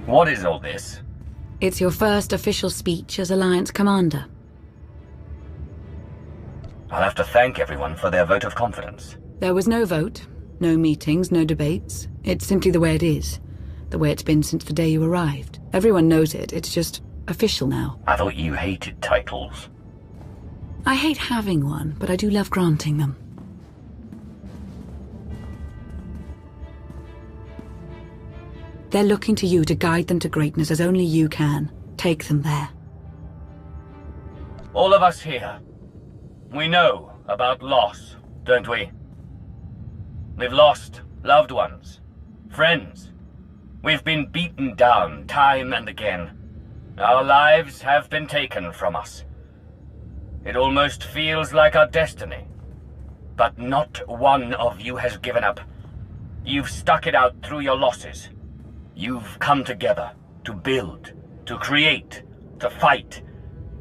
What is all this? It's your first official speech as Alliance Commander. I'll have to thank everyone for their vote of confidence. There was no vote, no meetings, no debates. It's simply the way it is. The way it's been since the day you arrived. Everyone knows it, it's just official now. I thought you hated titles. I hate having one, but I do love granting them. They're looking to you to guide them to greatness as only you can. Take them there. All of us here, we know about loss, don't we? We've lost loved ones, friends. We've been beaten down time and again. Our lives have been taken from us. It almost feels like our destiny. But not one of you has given up. You've stuck it out through your losses. You've come together to build, to create, to fight.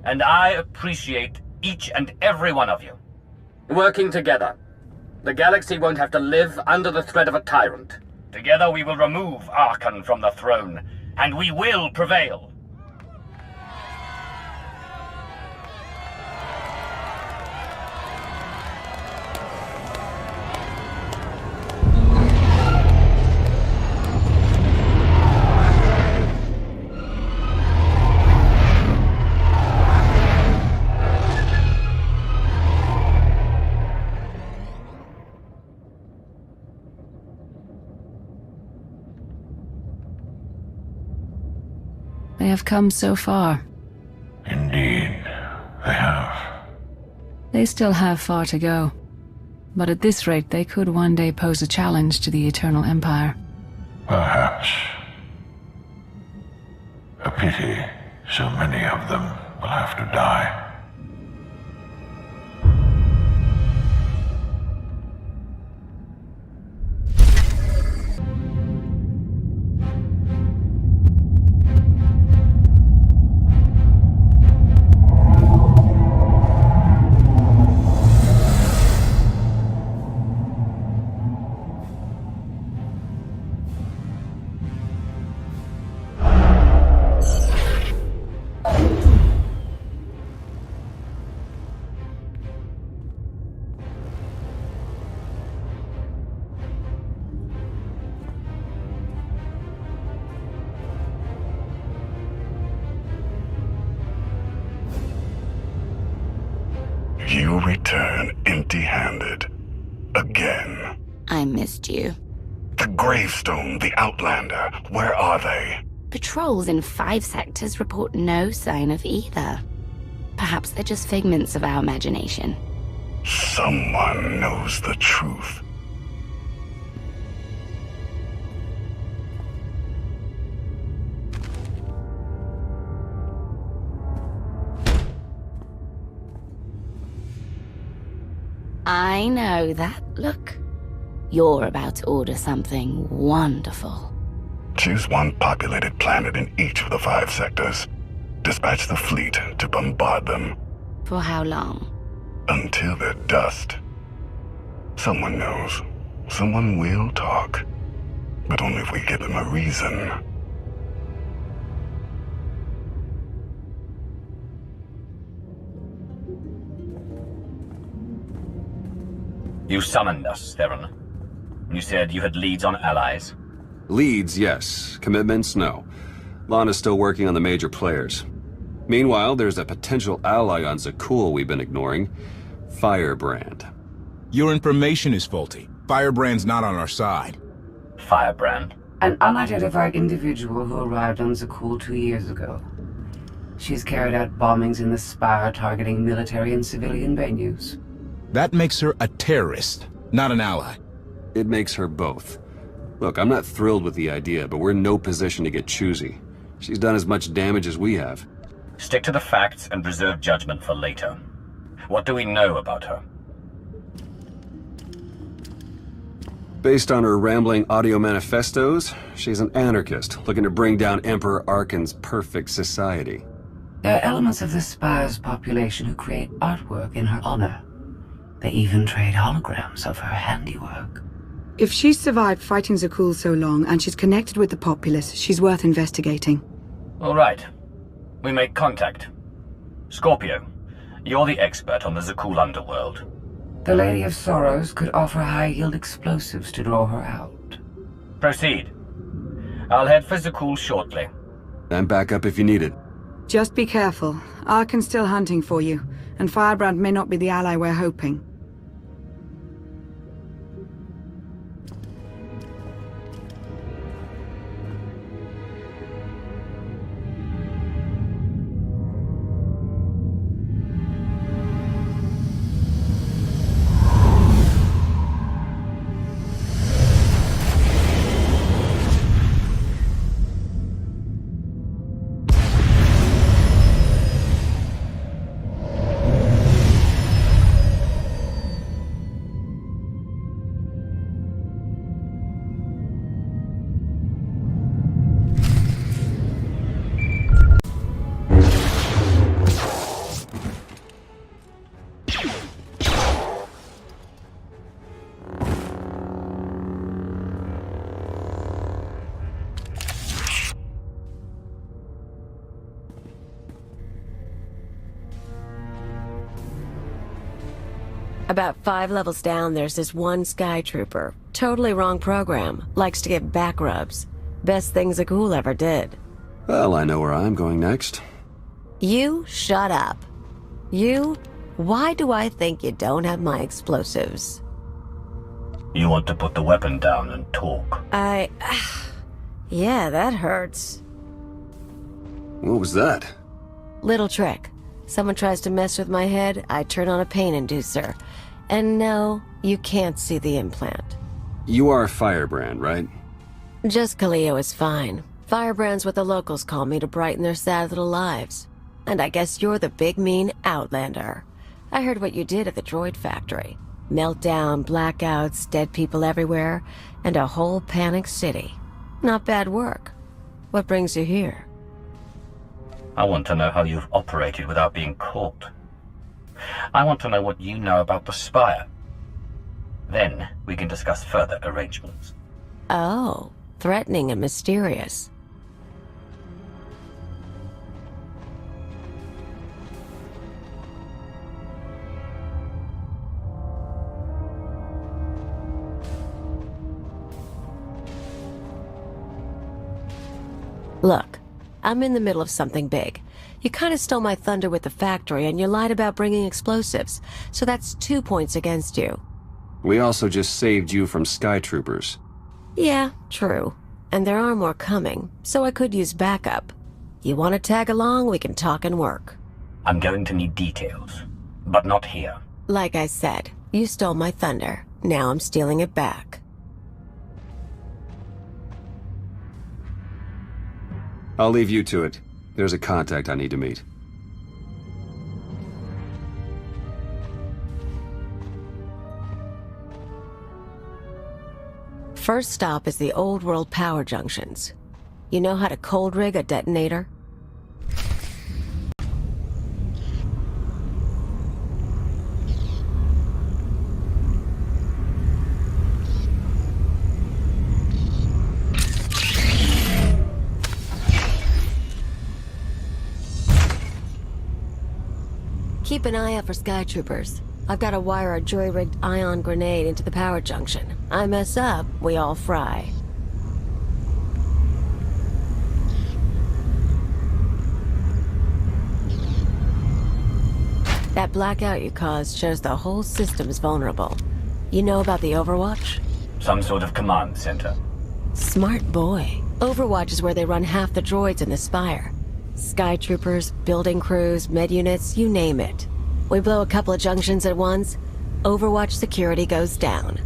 And I appreciate each and every one of you. Working together, the galaxy won't have to live under the threat of a tyrant. Together we will remove Archon from the throne, and we will prevail. They have come so far. Indeed, they have. They still have far to go. But at this rate, they could one day pose a challenge to the Eternal Empire. Perhaps. A pity so many of them will have to die. You return empty-handed. Again. I missed you. The Gravestone, the Outlander, where are they? Patrols in 5 sectors report no sign of either. Perhaps they're just figments of our imagination. Someone knows the truth. I know that look. You're about to order something wonderful. Choose one populated planet in each of the 5 sectors. Dispatch the fleet to bombard them. For how long? Until they're dust. Someone knows. Someone will talk. But only if we give them a reason. You summoned us, Theron. You said you had leads on allies. Leads, yes. Commitments, no. Lana's still working on the major players. Meanwhile, there's a potential ally on Zakul we've been ignoring. Firebrand. Your information is faulty. Firebrand's not on our side. Firebrand? An unidentified individual who arrived on Zakul 2 years ago. She's carried out bombings in the Spire targeting military and civilian venues. That makes her a terrorist, not an ally. It makes her both. Look, I'm not thrilled with the idea, but we're in no position to get choosy. She's done as much damage as we have. Stick to the facts and reserve judgment for later. What do we know about her? Based on her rambling audio manifestos, she's an anarchist looking to bring down Emperor Arkan's perfect society. There are elements of the Spire's population who create artwork in her honor. They even trade holograms of her handiwork. If she's survived fighting Zakul so long and she's connected with the populace, she's worth investigating. All right. We make contact. Scorpio, you're the expert on the Zakul underworld. The Lady of Sorrows could offer high-yield explosives to draw her out. Proceed. I'll head for Zakul shortly. And back up if you need it. Just be careful. Arkan's still hunting for you, and Firebrand may not be the ally we're hoping. About 5 levels down, there's this one Sky Trooper. Totally wrong program. Likes to give back rubs. Best thing Zakul ever did. Well, I know where I'm going next. You shut up. You? Why do I think you don't have my explosives? You want to put the weapon down and talk. Yeah, that hurts. What was that? Little trick. Someone tries to mess with my head, I turn on a pain inducer. And no, you can't see the implant. You are a Firebrand, right? Just Kaleo is fine. Firebrand's what the locals call me to brighten their sad little lives. And I guess you're the big mean Outlander. I heard what you did at the droid factory. Meltdown, blackouts, dead people everywhere, and a whole panicked city. Not bad work. What brings you here? I want to know how you've operated without being caught. I want to know what you know about the Spire. Then we can discuss further arrangements. Oh, threatening and mysterious. Look, I'm in the middle of something big. You kind of stole my thunder with the factory, and you lied about bringing explosives, so that's 2 points against you. We also just saved you from Sky Troopers. Yeah, true. And there are more coming, so I could use backup. You want to tag along, we can talk and work. I'm going to need details, but not here. Like I said, you stole my thunder. Now I'm stealing it back. I'll leave you to it. There's a contact I need to meet. First stop is the old world power junctions. You know how to cold rig a detonator? Keep an eye out for Sky Troopers. I've got to wire a jury-rigged ion grenade into the power junction. I mess up, we all fry. That blackout you caused shows the whole system's vulnerable. You know about the Overwatch? Some sort of command center. Smart boy. Overwatch is where they run half the droids in the Spire. Sky Troopers, building crews, med units, you name it. We blow a couple of junctions at once, Overwatch security goes down.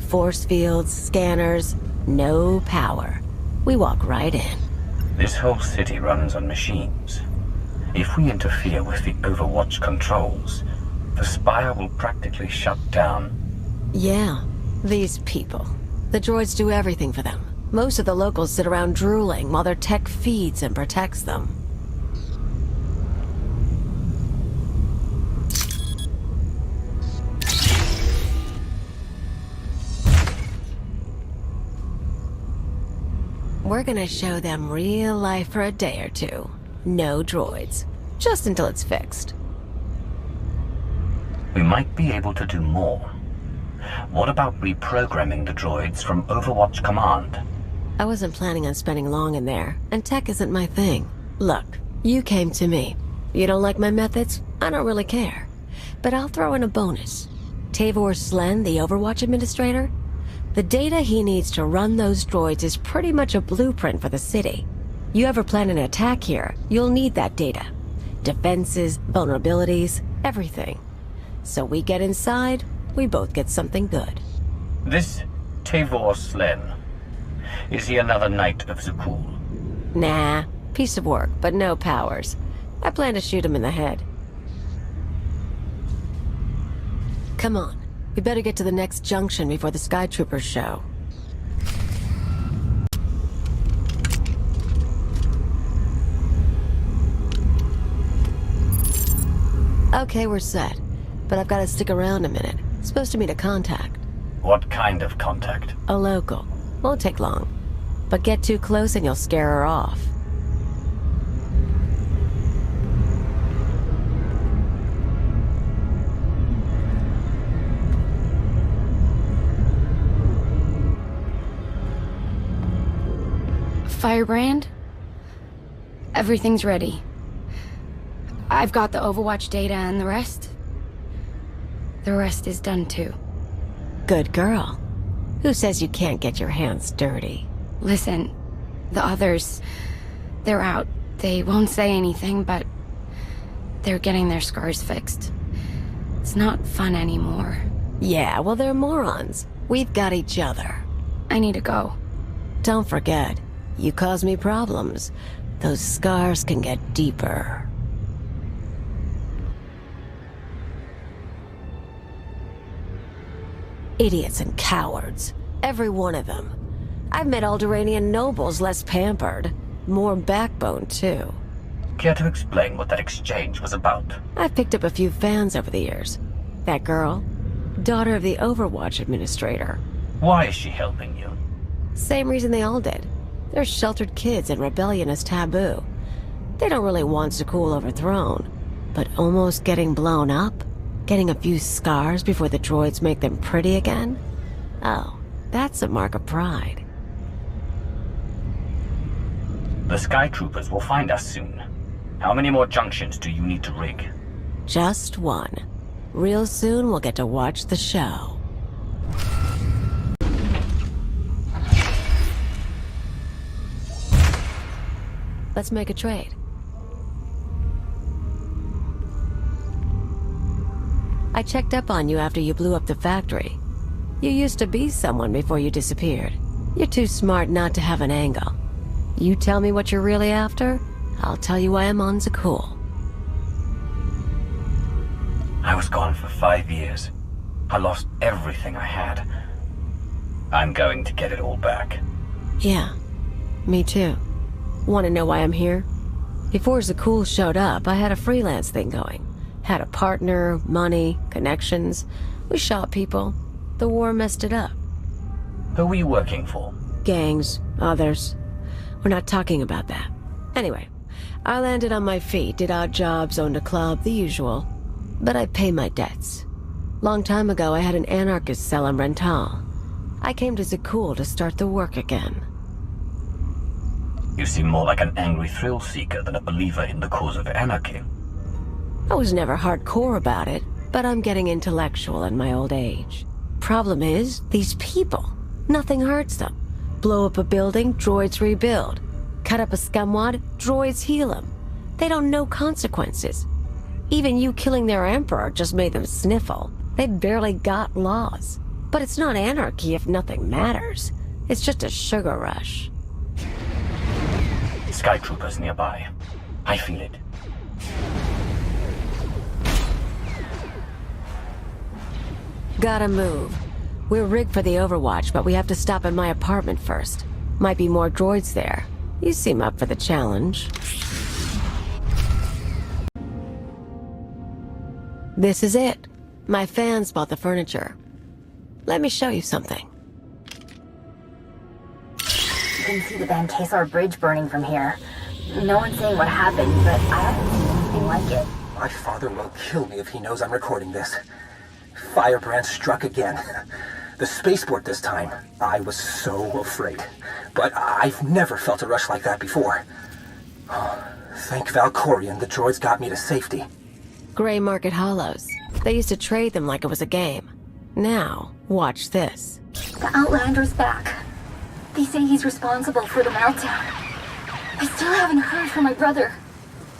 Force fields, scanners, no power. We walk right in. This whole city runs on machines. If we interfere with the Overwatch controls, the Spire will practically shut down. Yeah, these people. The droids do everything for them. Most of the locals sit around drooling while their tech feeds and protects them. we're gonna show them real life for a day or two. No droids. Just until it's fixed. We might be able to do more. What about reprogramming the droids from Overwatch Command? I wasn't planning on spending long in there, and tech isn't my thing. Look, you came to me. You don't like my methods? I don't really care. But I'll throw in a bonus. Tavor Slen, the Overwatch administrator? The data he needs to run those droids is pretty much a blueprint for the city. You ever plan an attack here, you'll need that data. Defenses, vulnerabilities, everything. So we get inside, we both get something good. This Tavor Slen, is he another Knight of Zakul? Nah, piece of work, but no powers. I plan to shoot him in the head. Come on, we better get to the next junction before the Sky Troopers show. Okay, we're set. But I've got to stick around a minute. Supposed to meet a contact. What kind of contact? A local. Won't take long. But get too close and you'll scare her off. Firebrand? Everything's ready. I've got the Overwatch data and the rest is done too. Good girl. Who says you can't get your hands dirty? Listen, the others, they're out. They won't say anything, but they're getting their scars fixed. It's not fun anymore. Yeah, well, they're morons. We've got each other. I need to go. Don't forget, you cause me problems. Those scars can get deeper. Idiots and cowards. Every one of them. I've met Alderaanian nobles less pampered. More backbone, too. Care to explain what that exchange was about? I've picked up a few fans over the years. That girl, daughter of the Overwatch administrator. Why is she helping you? Same reason they all did. They're sheltered kids and rebellion is taboo. They don't really want Zakul overthrown, but almost getting blown up? Getting a few scars before the droids make them pretty again? Oh, that's a mark of pride. The Sky Troopers will find us soon. How many more junctions do you need to rig? Just one. Real soon we'll get to watch the show. Let's make a trade. I checked up on you after you blew up the factory. You used to be someone before you disappeared. You're too smart not to have an angle. You tell me what you're really after, I'll tell you why I'm on Zakul. I was gone for 5 years. I lost everything I had. I'm going to get it all back. Yeah, me too. Want to know why I'm here? Before Zakul showed up, I had a freelance thing going. Had a partner, money, connections. We shot people. The war messed it up. Who were you working for? Gangs, others. We're not talking about that. Anyway, I landed on my feet, did odd jobs, owned a club, the usual. But I pay my debts. Long time ago, I had an anarchist cell in Rental. I came to Zakul to start the work again. You seem more like an angry thrill-seeker than a believer in the cause of anarchy. I was never hardcore about it, but I'm getting intellectual in my old age. Problem is, these people. Nothing hurts them. Blow up a building, droids rebuild. Cut up a scumwad, droids heal them. They don't know consequences. Even you killing their emperor just made them sniffle. They barely got laws. But it's not anarchy if nothing matters. It's just a sugar rush. Sky Troopers nearby. I feel it. Gotta move. We're rigged for the Overwatch, but we have to stop at my apartment first. Might be more droids there. You seem up for the challenge. This is it. My fans bought the furniture. Let me show you something. You can see the Van Kesar Bridge burning from here. No one's saying what happened, but I haven't seen anything like it. My father will kill me if he knows I'm recording this. Firebrand struck again. The spaceport this time. I was so afraid. But I've never felt a rush like that before. Thank Valkorion, the droids got me to safety. Gray Market Hollows. They used to trade them like it was a game. Now, watch this. The Outlander's back. They say he's responsible for the meltdown. I still haven't heard from my brother.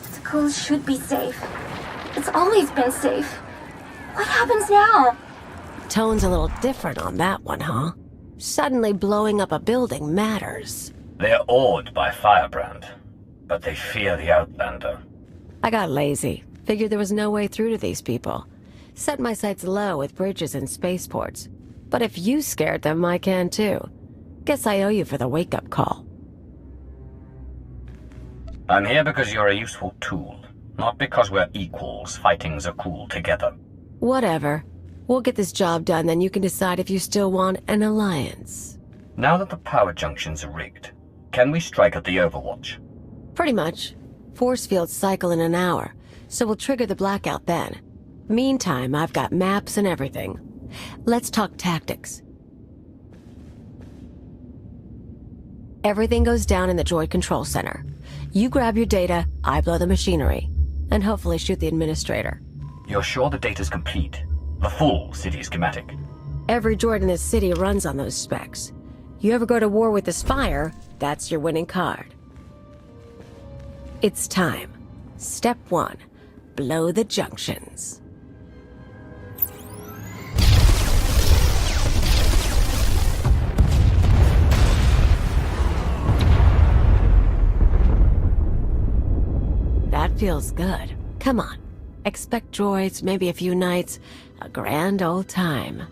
School should be safe. It's always been safe. What happens now? Tone's a little different on that one, huh? Suddenly blowing up a building matters. They're awed by Firebrand, but they fear the Outlander. I got lazy. Figured there was no way through to these people. Set my sights low with bridges and spaceports. But if you scared them, I can too. Guess I owe you for the wake-up call. I'm here because you're a useful tool, not because we're equals fighting Zakul together. Whatever. We'll get this job done, then you can decide if you still want an alliance. Now that the power junctions are rigged, can we strike at the Overwatch? Pretty much. Force fields cycle in an hour, so we'll trigger the blackout then. Meantime, I've got maps and everything. Let's talk tactics. Everything goes down in the droid control center. You grab your data, I blow the machinery, and hopefully shoot the administrator. You're sure the data's complete? The full city schematic? Every droid in this city runs on those specs. You ever go to war with the Spire, that's your winning card. It's time. Step 1. Blow the junctions. That feels good. Come on. Expect droids, maybe a few nights, a grand old time.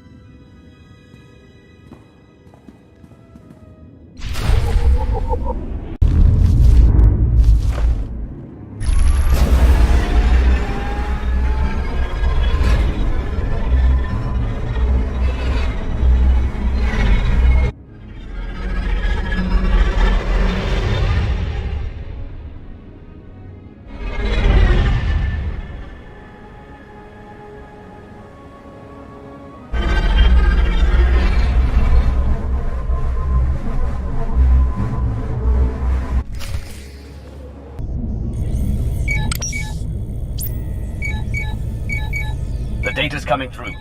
The data's coming through.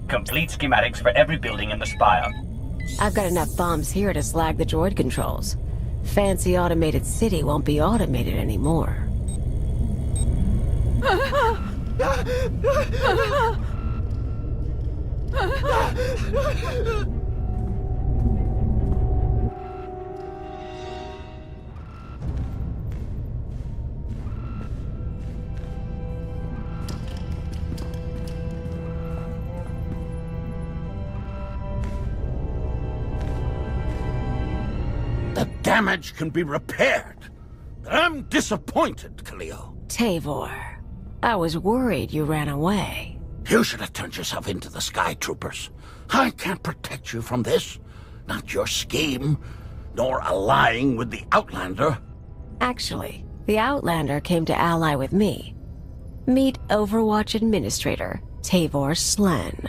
Complete schematics for every building in the Spire. I've got enough bombs here to slag the droid controls. Fancy automated city won't be automated anymore. Damage can be repaired. I'm disappointed, Cleo. Tavor, I was worried you ran away. You should have turned yourself into the Sky Troopers. I can't protect you from this. Not your scheme, nor allying with the Outlander. Actually, the Outlander came to ally with me. Meet Overwatch Administrator, Tavor Slen.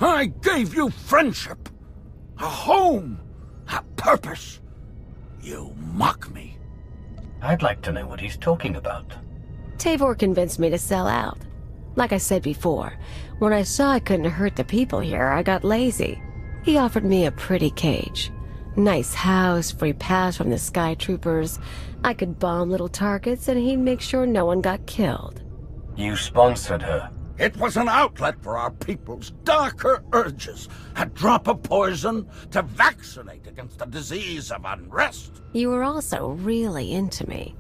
I gave you friendship, a home, a purpose. You mock me. I'd like to know what he's talking about. Tavor convinced me to sell out. Like I said before, when I saw I couldn't hurt the people here, I got lazy. He offered me a pretty cage. Nice house, free pass from the Sky Troopers. I could bomb little targets and he'd make sure no one got killed. You sponsored her. It was an outlet for our people's darker urges. A drop of poison to vaccinate against the disease of unrest. You were also really into me.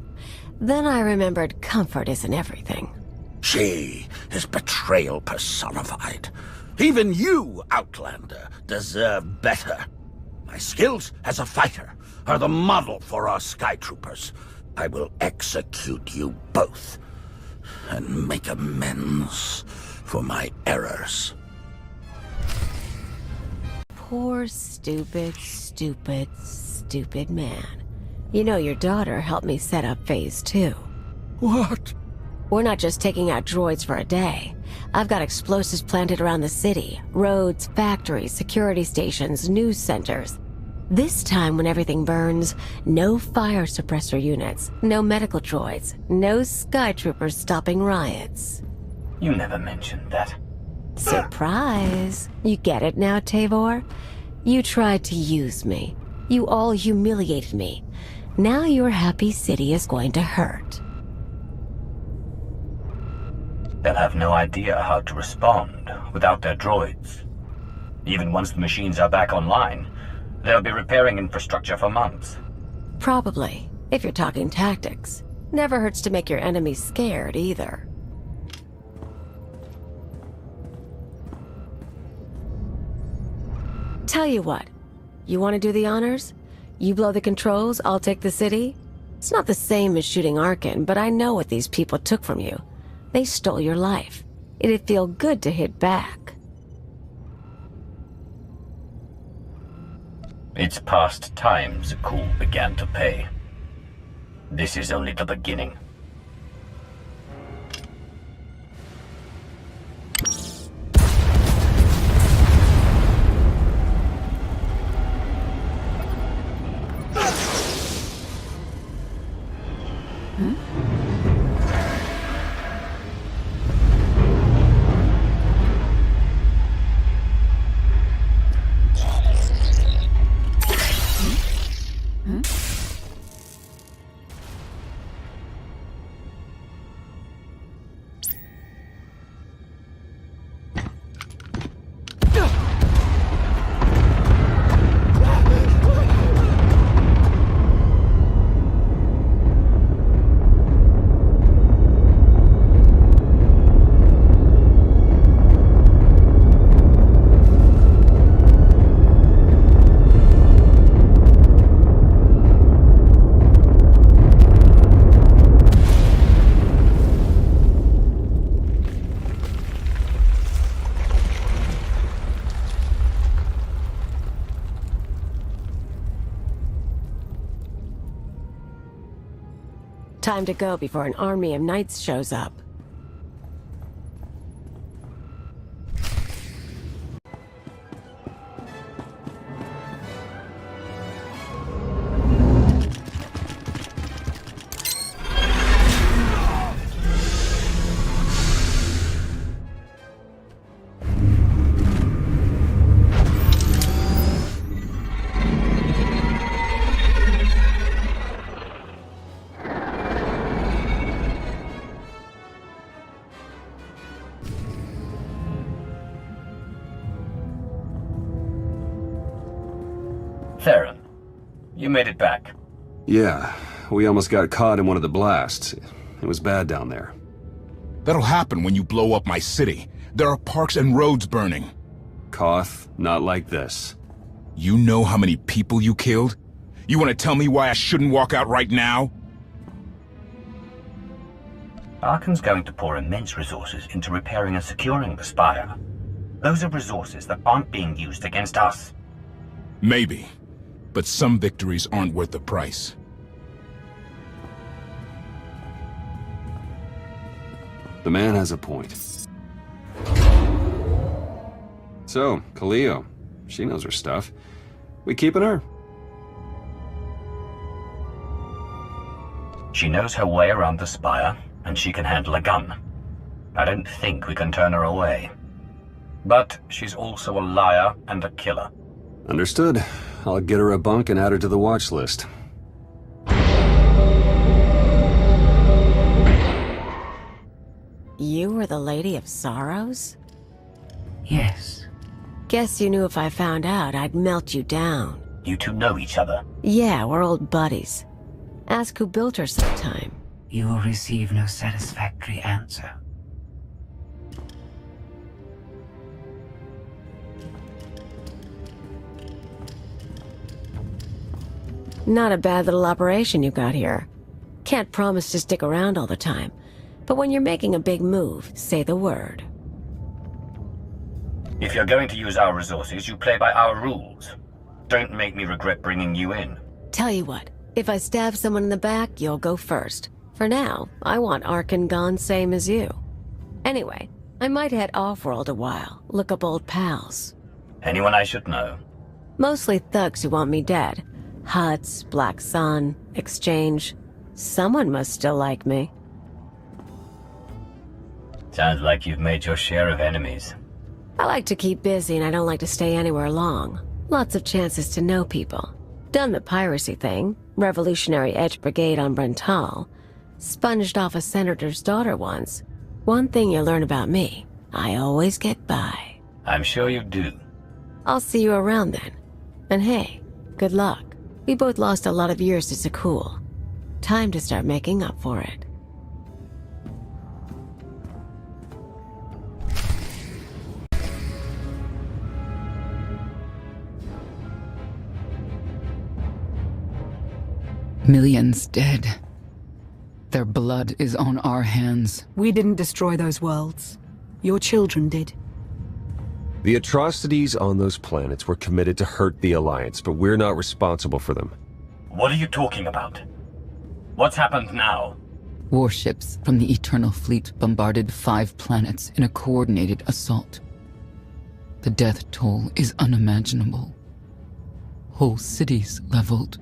Then I remembered comfort isn't everything. She is betrayal personified. Even you, Outlander, deserve better. My skills as a fighter are the model for our Sky Troopers. I will execute you both and make amends for my errors. Poor, stupid stupid man. You know your daughter helped me set up Phase 2. What? We're not just taking out droids for a day. I've got explosives planted around the city. Roads, factories, security stations, news centers. This time when everything burns, no fire suppressor units, no medical droids, no skytroopers stopping riots. You never mentioned that. Surprise! You get it now, Tavor? You tried to use me. You all humiliated me. Now your happy city is going to hurt. They'll have no idea how to respond without their droids. Even once the machines are back online, they'll be repairing infrastructure for months. Probably, if you're talking tactics. Never hurts to make your enemies scared, either. Tell you what, you want to do the honors? You blow the controls, I'll take the city? It's not the same as shooting Arkin, but I know what these people took from you. They stole your life. It'd feel good to hit back. It's past time Zakul began to pay. This is only the beginning. Time to go before an army of knights shows up. Theron, you made it back. Yeah, we almost got caught in one of the blasts. It was bad down there. That'll happen when you blow up my city. There are parks and roads burning. Koth, not like this. You know how many people you killed? You want to tell me why I shouldn't walk out right now? Arkan's going to pour immense resources into repairing and securing the Spire. Those are resources that aren't being used against us. Maybe. But some victories aren't worth the price. The man has a point. So, Kaleo, she knows her stuff. We keeping her? She knows her way around the Spire, and she can handle a gun. I don't think we can turn her away. But she's also a liar and a killer. Understood. I'll get her a bunk and add her to the watch list. You were the Lady of Sorrows? Yes. Guess you knew if I found out, I'd melt you down. You two know each other? Yeah, we're old buddies. Ask who built her sometime. You will receive no satisfactory answer. Not a bad little operation you got here. Can't promise to stick around all the time, but when you're making a big move, say the word. If you're going to use our resources, you play by our rules. Don't make me regret bringing you in. Tell you what, if I stab someone in the back, you'll go first. For now, I want Arkin gone same as you. Anyway, I might head off-world a while, look up old pals. Anyone I should know? Mostly thugs who want me dead. Huts, Black Sun, Exchange. Someone must still like me. Sounds like you've made your share of enemies. I like to keep busy and I don't like to stay anywhere long. Lots of chances to know people. Done the piracy thing, Revolutionary Edge Brigade on Brental. Sponged off a senator's daughter once. One thing you learn about me, I always get by. I'm sure you do. I'll see you around then. And hey, good luck. We both lost a lot of years to Zakul. Time to start making up for it. Millions dead. Their blood is on our hands. We didn't destroy those worlds. Your children did. The atrocities on those planets were committed to hurt the Alliance, but we're not responsible for them. What are you talking about? What's happened now? Warships from the Eternal Fleet bombarded 5 planets in a coordinated assault. The death toll is unimaginable. Whole cities leveled.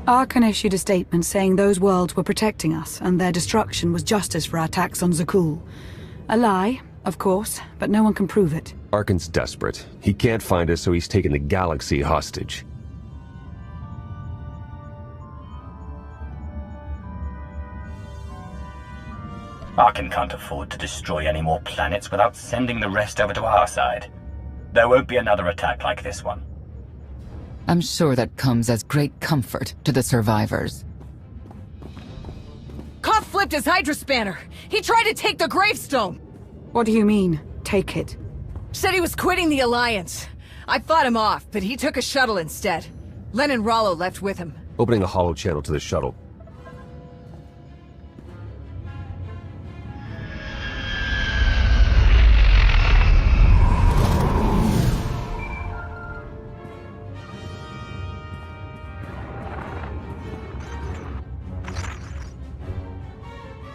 Arkan issued a statement saying those worlds were protecting us and their destruction was justice for our attacks on Zakul. A lie, of course, but no one can prove it. Arkan's desperate. He can't find us, so he's taken the galaxy hostage. Arkan can't afford to destroy any more planets without sending the rest over to our side. There won't be another attack like this one. I'm sure that comes as great comfort to the survivors. Koth flipped his Hydra spanner. He tried to take the gravestone. What do you mean, take it? Said he was quitting the Alliance. I fought him off, but he took a shuttle instead. Len and Rollo left with him. Opening a holo channel to the shuttle.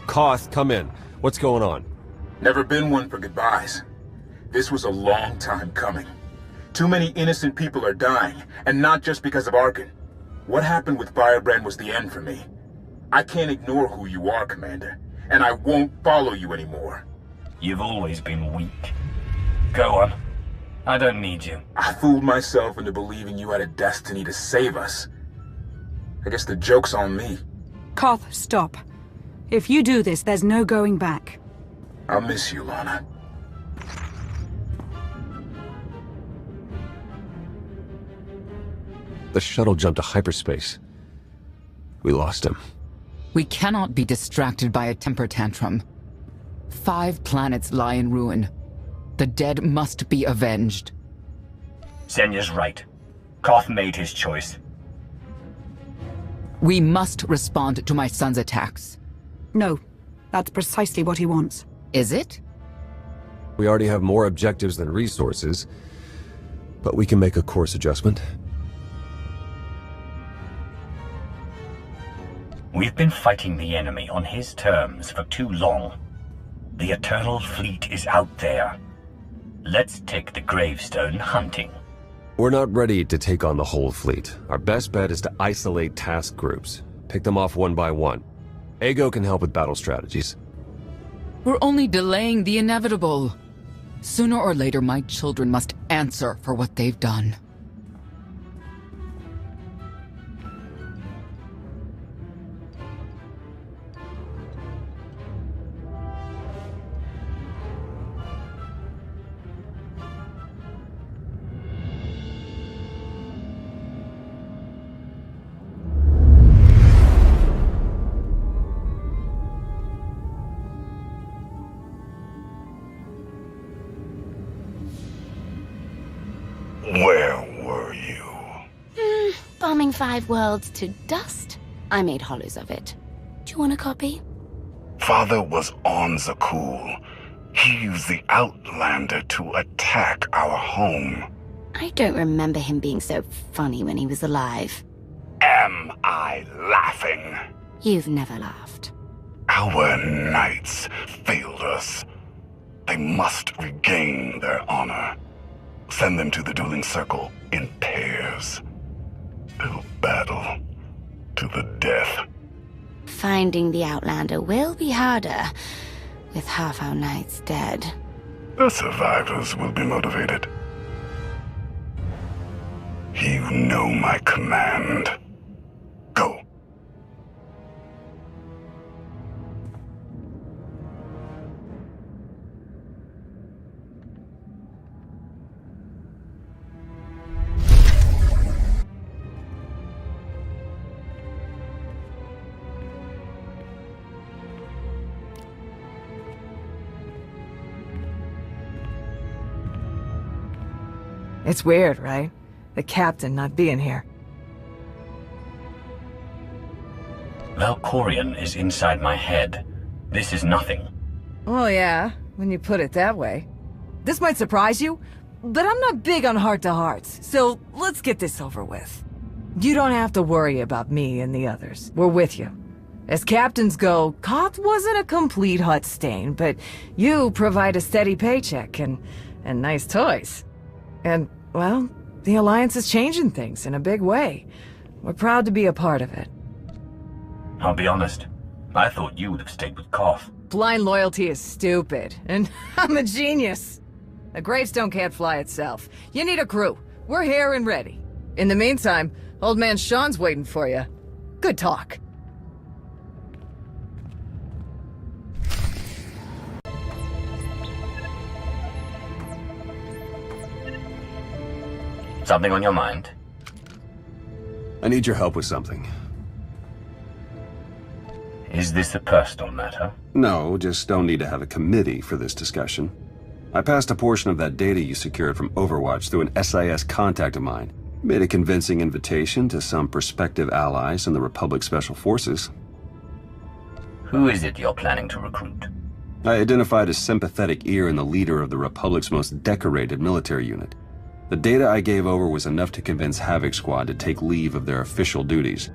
Koth, come in. What's going on? Never been one for goodbyes. This was a long time coming. Too many innocent people are dying, and not just because of Arkan. What happened with Firebrand was the end for me. I can't ignore who you are, Commander, and I won't follow you anymore. You've always been weak. Go on. I don't need you. I fooled myself into believing you had a destiny to save us. I guess the joke's on me. Koth, stop. If you do this, there's no going back. I'll miss you, Lana. The shuttle jumped to hyperspace. We lost him. We cannot be distracted by a temper tantrum. 5 planets lie in ruin. The dead must be avenged. Senya's right. Koth made his choice. We must respond to my son's attacks. No, that's precisely what he wants. Is it? We already have more objectives than resources, but we can make a course adjustment. We've been fighting the enemy on his terms for too long. The Eternal Fleet is out there. Let's take the gravestone hunting. We're not ready to take on the whole fleet. Our best bet is to isolate task groups. Pick them off one by one. Ego can help with battle strategies. We're only delaying the inevitable. Sooner or later, my children must answer for what they've done. Where were you? Bombing 5 worlds to dust. I made hollows of it. Do you want a copy? Father was on Zakul. He used the Outlander to attack our home. I don't remember him being so funny when he was alive. Am I laughing? You've never laughed. Our knights failed us. They must regain their honor. Send them to the dueling circle in pairs. They'll battle to the death. Finding the Outlander will be harder, with half our knights dead. The survivors will be motivated. You know my command. Go. It's weird, right? The captain not being here. Valkorion is inside my head. This is nothing. Oh yeah, when you put it that way. This might surprise you, but I'm not big on heart-to-hearts, so let's get this over with. You don't have to worry about me and the others. We're with you. As captains go, Koth wasn't a complete hut stain, but you provide a steady paycheck and nice toys. And, well, the Alliance is changing things in a big way. We're proud to be a part of it. I'll be honest. I thought you would have stayed with Koth. Blind loyalty is stupid, and I'm a genius. A gravestone can't fly itself. You need a crew. We're here and ready. In the meantime, old man Sean's waiting for you. Good talk. Something on your mind? I need your help with something. Is this a personal matter? No, just don't need to have a committee for this discussion. I passed a portion of that data you secured from Overwatch through an SIS contact of mine. Made a convincing invitation to some prospective allies in the Republic Special Forces. Who is it you're planning to recruit? I identified a sympathetic ear in the leader of the Republic's most decorated military unit. The data I gave over was enough to convince Havoc Squad to take leave of their official duties.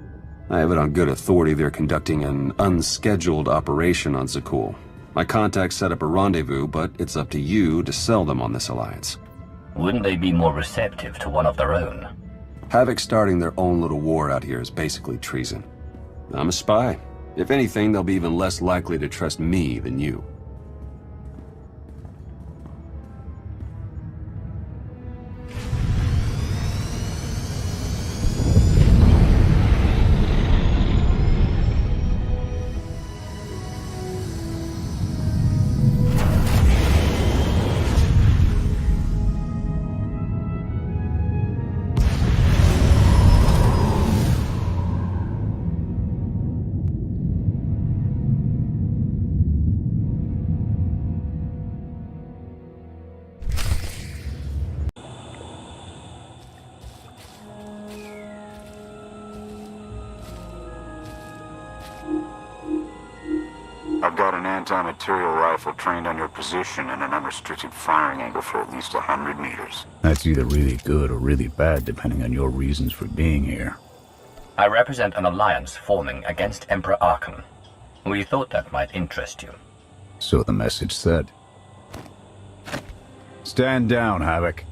I have it on good authority they're conducting an unscheduled operation on Zakul. My contacts set up a rendezvous, but it's up to you to sell them on this alliance. Wouldn't they be more receptive to one of their own? Havoc starting their own little war out here is basically treason. I'm a spy. If anything, they'll be even less likely to trust me than you. I've got an anti-material rifle trained on your position and an unrestricted firing angle for at least 100 meters. That's either really good or really bad, depending on your reasons for being here. I represent an alliance forming against Emperor Arkan. We thought that might interest you. So the message said. Stand down, Havoc.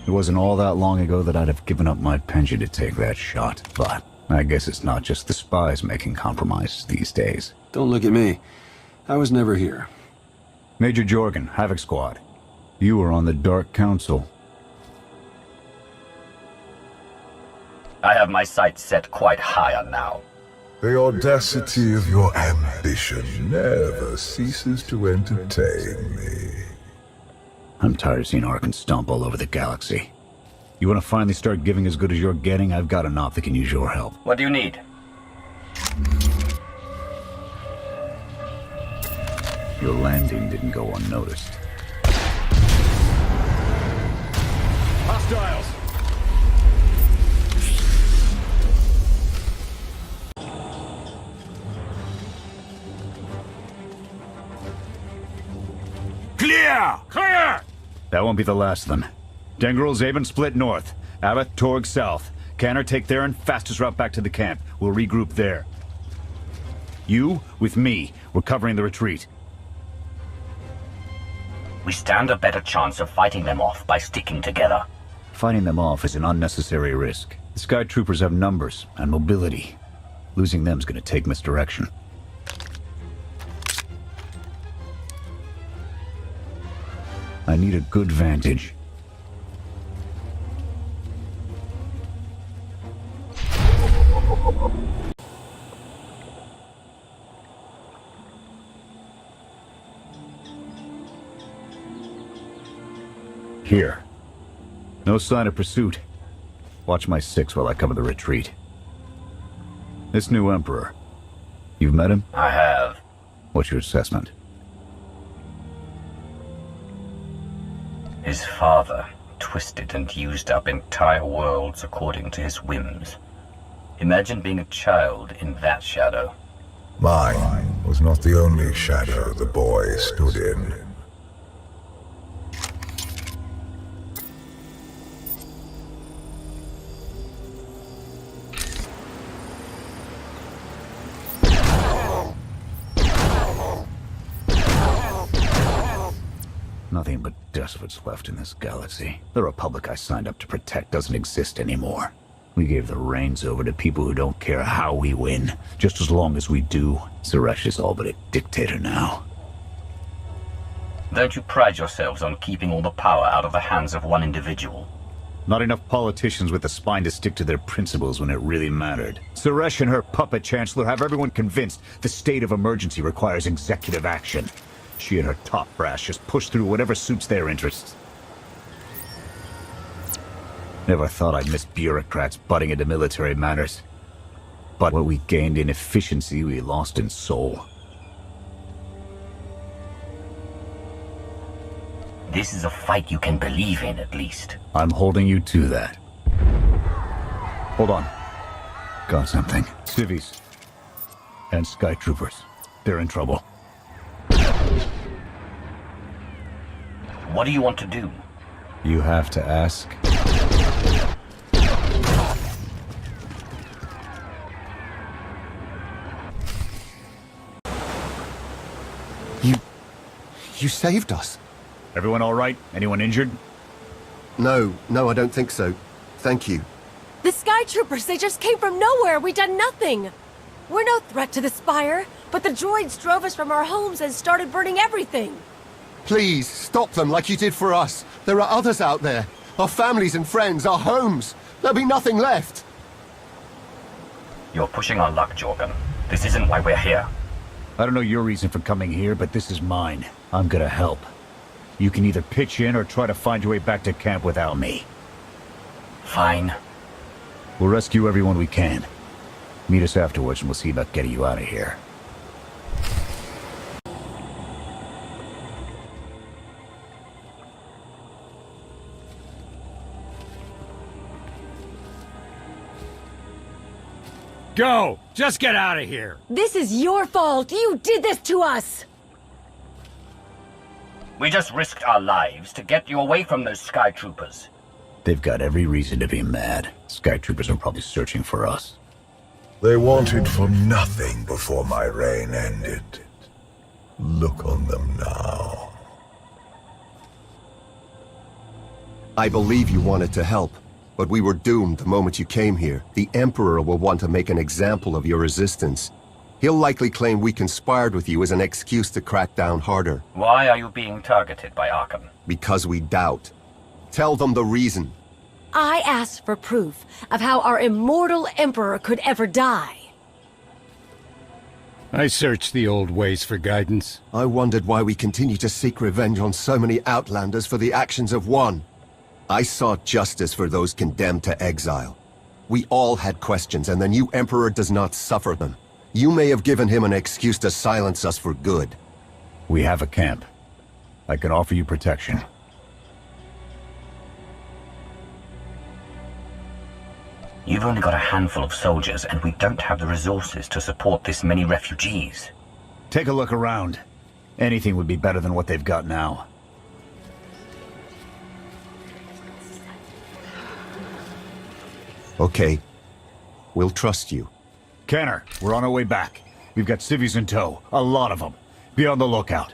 It wasn't all that long ago that I'd have given up my pension to take that shot, but I guess it's not just the spies making compromises these days. Don't look at me. I was never here. Major Jorgen, Havoc Squad. You were on the Dark Council. I have my sights set quite higher now. The audacity of your ambition never ceases to entertain me. I'm tired of seeing Arkan stomp all over the galaxy. You want to finally start giving as good as you're getting? I've got an op that can use your help. What do you need? Your landing didn't go unnoticed. Hostiles! That won't be the last of them. Dengril, Zaven split north. Abath, Torg south. Canner take Theron, fastest route back to the camp. We'll regroup there. You, with me, we're covering the retreat. We stand a better chance of fighting them off by sticking together. Fighting them off is an unnecessary risk. The Sky Troopers have numbers and mobility. Losing them's gonna take misdirection. I need a good vantage. Here. No sign of pursuit. Watch my 6 while I cover the retreat. This new Emperor. You've met him? I have. What's your assessment? His father twisted and used up entire worlds according to his whims. Imagine being a child in that shadow. Mine was not the only shadow the boy stood in. Nothing but despots left in this galaxy. The Republic I signed up to protect doesn't exist anymore. We gave the reins over to people who don't care how we win. Just as long as we do, Suresh is all but a dictator now. Don't you pride yourselves on keeping all the power out of the hands of one individual? Not enough politicians with the spine to stick to their principles when it really mattered. Suresh and her puppet chancellor have everyone convinced the state of emergency requires executive action. She and her top brass just push through whatever suits their interests. Never thought I'd miss bureaucrats butting into military matters. But what we gained in efficiency, we lost in soul. This is a fight you can believe in, at least. I'm holding you to that. Hold on. Got something. Civvies. And Sky Troopers. They're in trouble. What do you want to do? You have to ask. You saved us. Everyone all right? Anyone injured? No, I don't think so. Thank you. The Sky Troopers, they just came from nowhere. We done nothing. We're no threat to the Spire, but the droids drove us from our homes and started burning everything. Please, stop them like you did for us. There are others out there. Our families and friends, our homes. There'll be nothing left. You're pushing our luck, Jorgen. This isn't why we're here. I don't know your reason for coming here, but this is mine. I'm gonna help. You can either pitch in or try to find your way back to camp without me. Fine. We'll rescue everyone we can. Meet us afterwards and we'll see about getting you out of here. Go! Just get out of here! This is your fault! You did this to us! We just risked our lives to get you away from those Sky Troopers. They've got every reason to be mad. Sky Troopers are probably searching for us. They wanted for nothing before my reign ended. Look on them now. I believe you wanted to help, but we were doomed the moment you came here. The Emperor will want to make an example of your resistance. He'll likely claim we conspired with you as an excuse to crack down harder. Why are you being targeted by Arkham? Because we doubt. Tell them the reason. I asked for proof of how our immortal Emperor could ever die. I searched the old ways for guidance. I wondered why we continue to seek revenge on so many Outlanders for the actions of one. I sought justice for those condemned to exile. We all had questions, and the new Emperor does not suffer them. You may have given him an excuse to silence us for good. We have a camp. I can offer you protection. You've only got a handful of soldiers, and we don't have the resources to support this many refugees. Take a look around. Anything would be better than what they've got now. Okay. We'll trust you. Kenner, we're on our way back. We've got civvies in tow. A lot of them. Be on the lookout.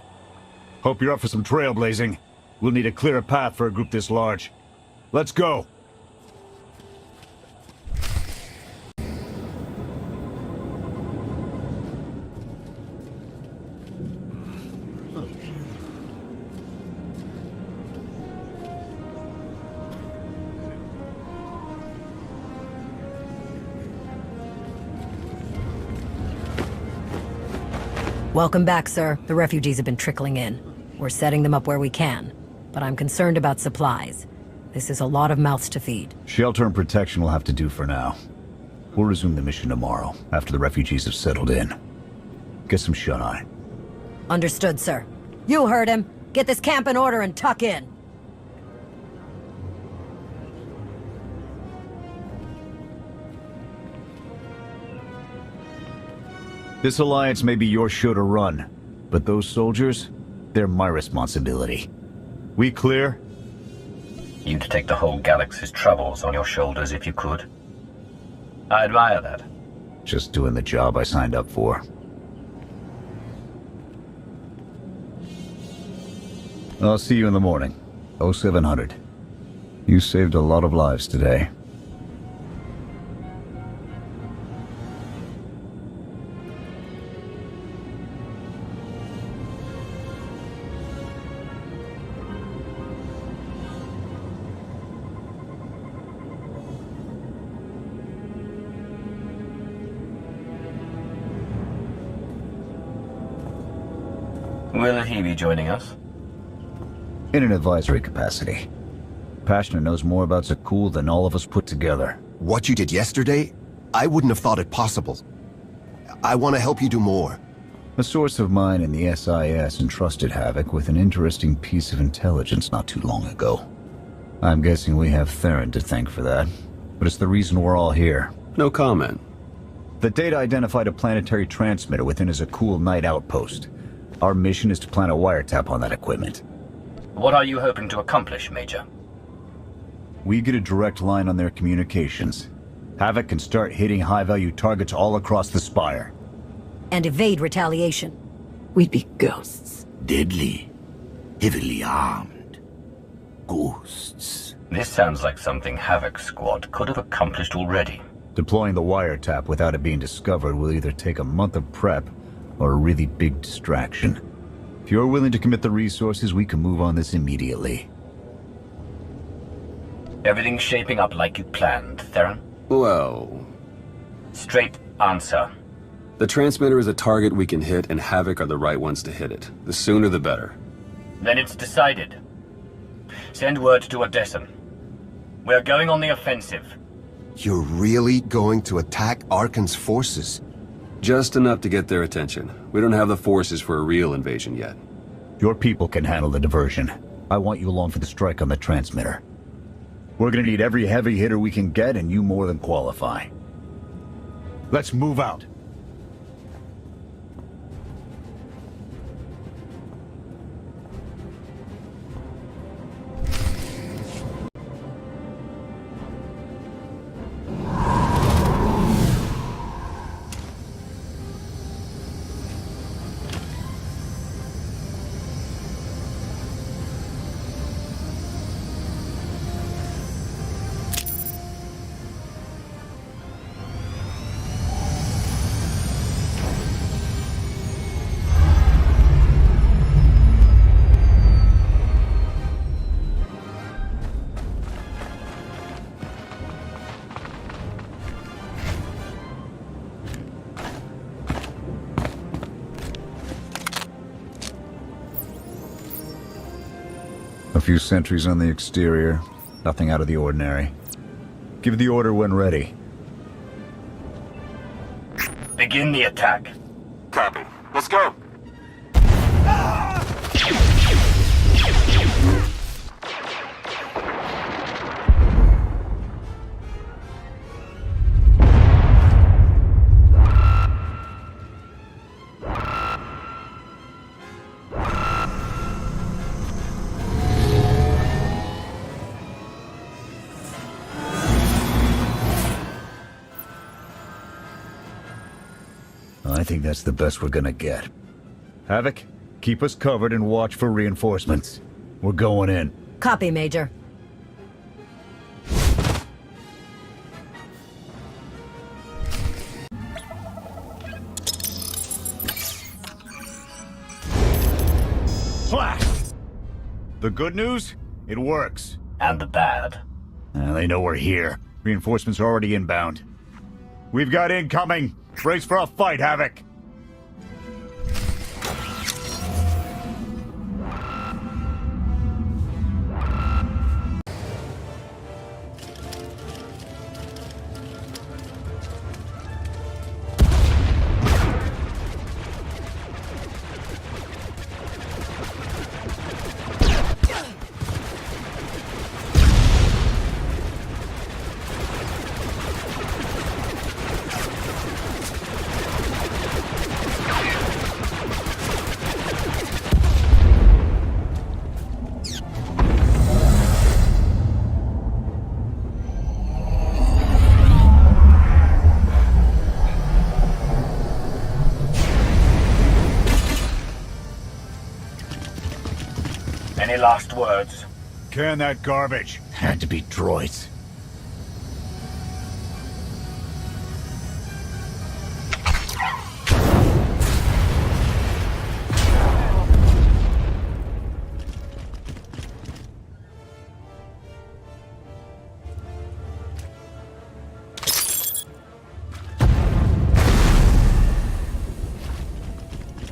Hope you're up for some trailblazing. We'll need a clearer path for a group this large. Let's go! Welcome back, sir. The refugees have been trickling in. We're setting them up where we can, but I'm concerned about supplies. This is a lot of mouths to feed. Shelter and protection will have to do for now. We'll resume the mission tomorrow, after the refugees have settled in. Get some shut-eye. Understood, sir. You heard him. Get this camp in order and tuck in. This alliance may be your show to run, but those soldiers, they're my responsibility. We clear? You'd take the whole galaxy's troubles on your shoulders if you could. I admire that. Just doing the job I signed up for. I'll see you in the morning. 0700. You saved a lot of lives today. Will he be joining us? In an advisory capacity. Pashner knows more about Zakul than all of us put together. What you did yesterday? I wouldn't have thought it possible. I want to help you do more. A source of mine in the SIS entrusted Havoc with an interesting piece of intelligence not too long ago. I'm guessing we have Theron to thank for that, but it's the reason we're all here. No comment. The data identified a planetary transmitter within a Zakul night outpost. Our mission is to plant a wiretap on that equipment. What are you hoping to accomplish, Major? We get a direct line on their communications. Havoc can start hitting high-value targets all across the Spire. And evade retaliation. We'd be ghosts. Deadly. Heavily armed. Ghosts. This sounds like something Havoc's squad could have accomplished already. Deploying the wiretap without it being discovered will either take a month of prep or a really big distraction. If you're willing to commit the resources, we can move on this immediately. Everything's shaping up like you planned, Theron? Well... Straight answer. The transmitter is a target we can hit, and Havoc are the right ones to hit it. The sooner the better. Then it's decided. Send word to Odessen. We're going on the offensive. You're really going to attack Arkan's forces? Just enough to get their attention. We don't have the forces for a real invasion yet. Your people can handle the diversion. I want you along for the strike on the transmitter. We're gonna need every heavy hitter we can get, and you more than qualify. Let's move out. A few sentries on the exterior. Nothing out of the ordinary. Give the order when ready. Begin the attack. Copy. Let's go. I think that's the best we're gonna get. Havoc, keep us covered and watch for reinforcements. We're going in. Copy, Major. Flash! The good news? It works. And the bad? They know we're here. Reinforcements are already inbound. We've got incoming! Brace for a fight, Havoc! Any last words? Can that garbage. Had to be droids.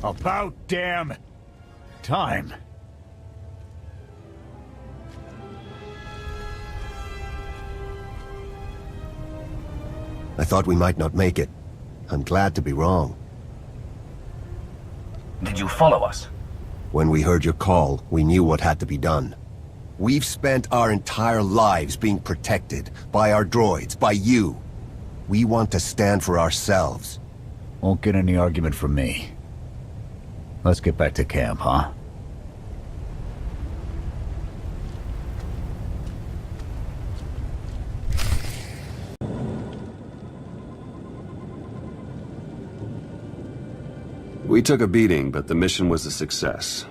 About damn time. I thought we might not make it. I'm glad to be wrong. Did you follow us? When we heard your call, we knew what had to be done. We've spent our entire lives being protected by our droids, by you. We want to stand for ourselves. Won't get any argument from me. Let's get back to camp, huh? We took a beating, but the mission was a success.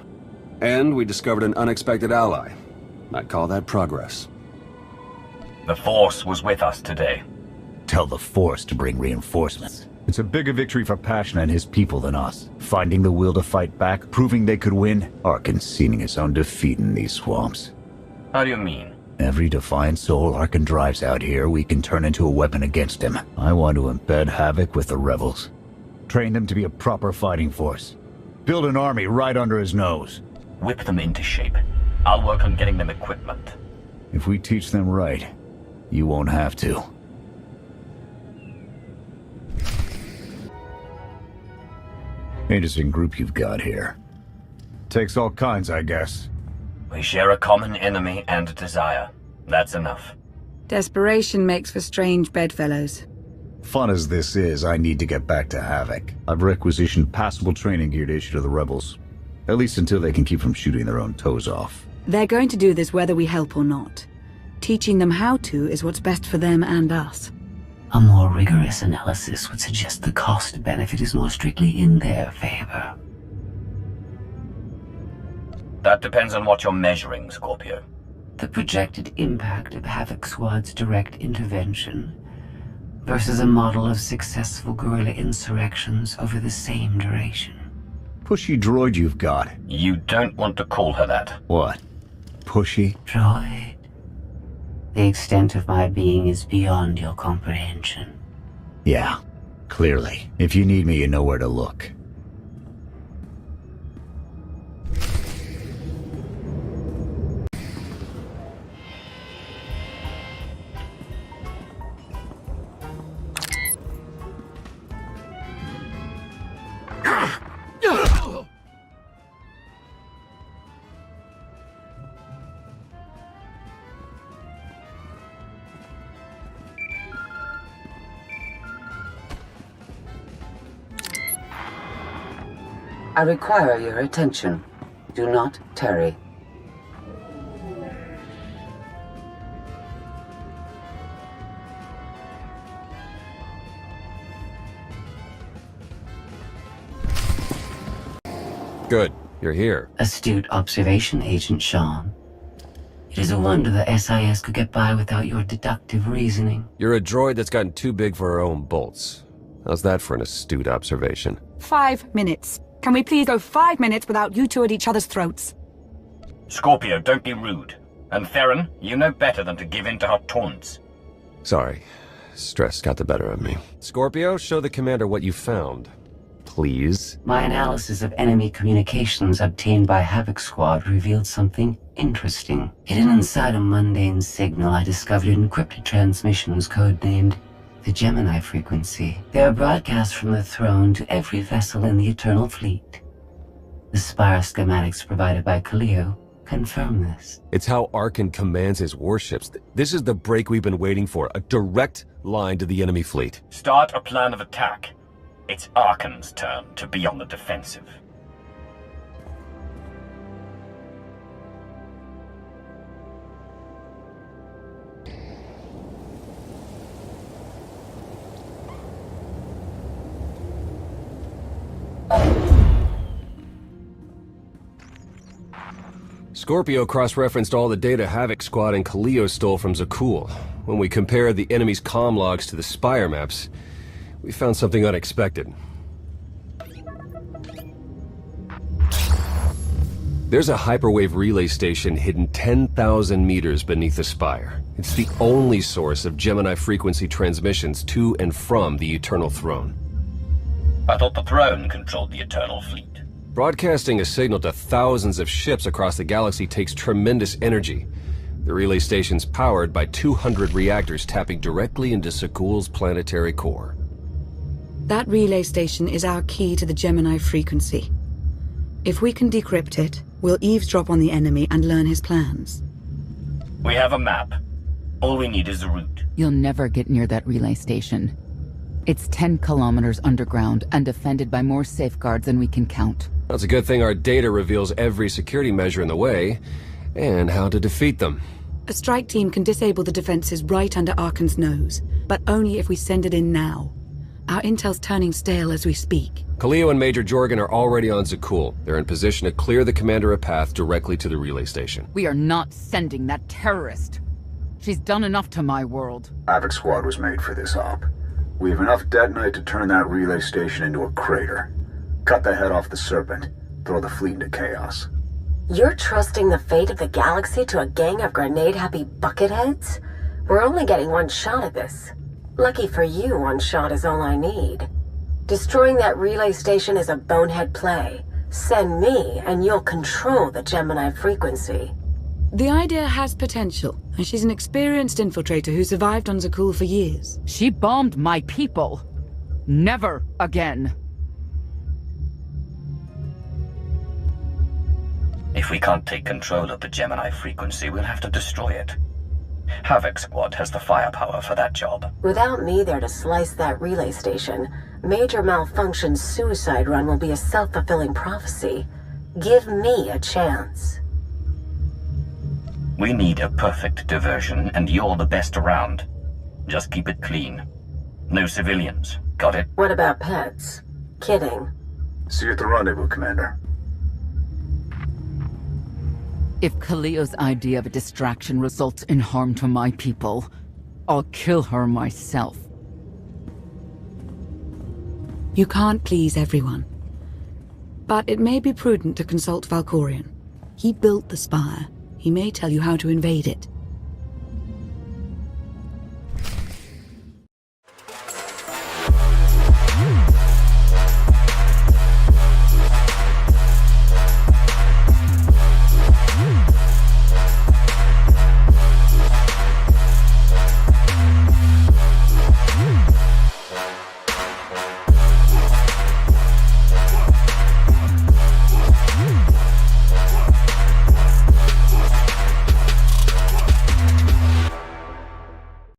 And we discovered an unexpected ally. I'd call that progress. The Force was with us today. Tell the Force to bring reinforcements. It's a bigger victory for Passion and his people than us. Finding the will to fight back, proving they could win, or conceding its own defeat in these swamps. How do you mean? Every defiant soul Arkan drives out here, we can turn into a weapon against him. I want to embed Havoc with the rebels. Train them to be a proper fighting force. Build an army right under his nose. Whip them into shape. I'll work on getting them equipment. If we teach them right, you won't have to. Interesting group you've got here. Takes all kinds, I guess. We share a common enemy and desire. That's enough. Desperation makes for strange bedfellows. Fun as this is, I need to get back to Havoc. I've requisitioned passable training gear to issue to the rebels. At least until they can keep from shooting their own toes off. They're going to do this whether we help or not. Teaching them how to is what's best for them and us. A more rigorous analysis would suggest the cost-benefit is more strictly in their favor. That depends on what you're measuring, Scorpio. The projected impact of Havoc Squad's direct intervention versus a model of successful guerrilla insurrections over the same duration. Pushy droid you've got. You don't want to call her that. What? Pushy? Droid. The extent of my being is beyond your comprehension. Yeah, clearly. If you need me, you know where to look. I require your attention. Do not tarry. Good. You're here. Astute observation, Agent Sean. It is a wonder the SIS could get by without your deductive reasoning. You're a droid that's gotten too big for her own bolts. How's that for an astute observation? 5 minutes. Can we please go 5 minutes without you two at each other's throats? Scorpio, don't be rude. And Theron, you know better than to give in to her taunts. Sorry. Stress got the better of me. Scorpio, show the commander what you found. Please. My analysis of enemy communications obtained by Havoc Squad revealed something interesting. Hidden inside a mundane signal, I discovered encrypted transmissions codenamed the Gemini frequency. They are broadcast from the throne to every vessel in the Eternal Fleet. The Spire schematics provided by Kaleo confirm this. It's how Arkan commands his warships. This is the break we've been waiting for. A direct line to the enemy fleet. Start a plan of attack. It's Arkan's turn to be on the defensive. Scorpio cross-referenced all the data Havoc Squad and Kaleo stole from Zakul. When we compared the enemy's comm logs to the Spire maps, we found something unexpected. There's a hyperwave relay station hidden 10,000 meters beneath the Spire. It's the only source of Gemini frequency transmissions to and from the Eternal Throne. I thought the throne controlled the Eternal Fleet. Broadcasting a signal to thousands of ships across the galaxy takes tremendous energy. The relay station's powered by 200 reactors tapping directly into Zakul's planetary core. That relay station is our key to the Gemini frequency. If we can decrypt it, we'll eavesdrop on the enemy and learn his plans. We have a map. All we need is a route. You'll never get near that relay station. It's 10 kilometers underground and defended by more safeguards than we can count. That's a good thing our data reveals every security measure in the way, and how to defeat them. A strike team can disable the defenses right under Arkan's nose, but only if we send it in now. Our intel's turning stale as we speak. Kaleo and Major Jorgen are already on Zakul. They're in position to clear the commander a path directly to the relay station. We are not sending that terrorist. She's done enough to my world. Havoc Squad was made for this op. We have enough detonite to turn that relay station into a crater. Cut the head off the Serpent. Throw the fleet into chaos. You're trusting the fate of the galaxy to a gang of grenade-happy bucketheads? We're only getting one shot at this. Lucky for you, one shot is all I need. Destroying that relay station is a bonehead play. Send me, and you'll control the Gemini frequency. The idea has potential, and she's an experienced infiltrator who survived on Zakul for years. She bombed my people. Never again. If we can't take control of the Gemini frequency, we'll have to destroy it. Havoc Squad has the firepower for that job. Without me there to slice that relay station, Major Malfunction's suicide run will be a self-fulfilling prophecy. Give me a chance. We need a perfect diversion, and you're the best around. Just keep it clean. No civilians. Got it? What about pets? Kidding. See you at the rendezvous, Commander. If Kaleo's idea of a distraction results in harm to my people, I'll kill her myself. You can't please everyone. But it may be prudent to consult Valkorion. He built the Spire. He may tell you how to invade it.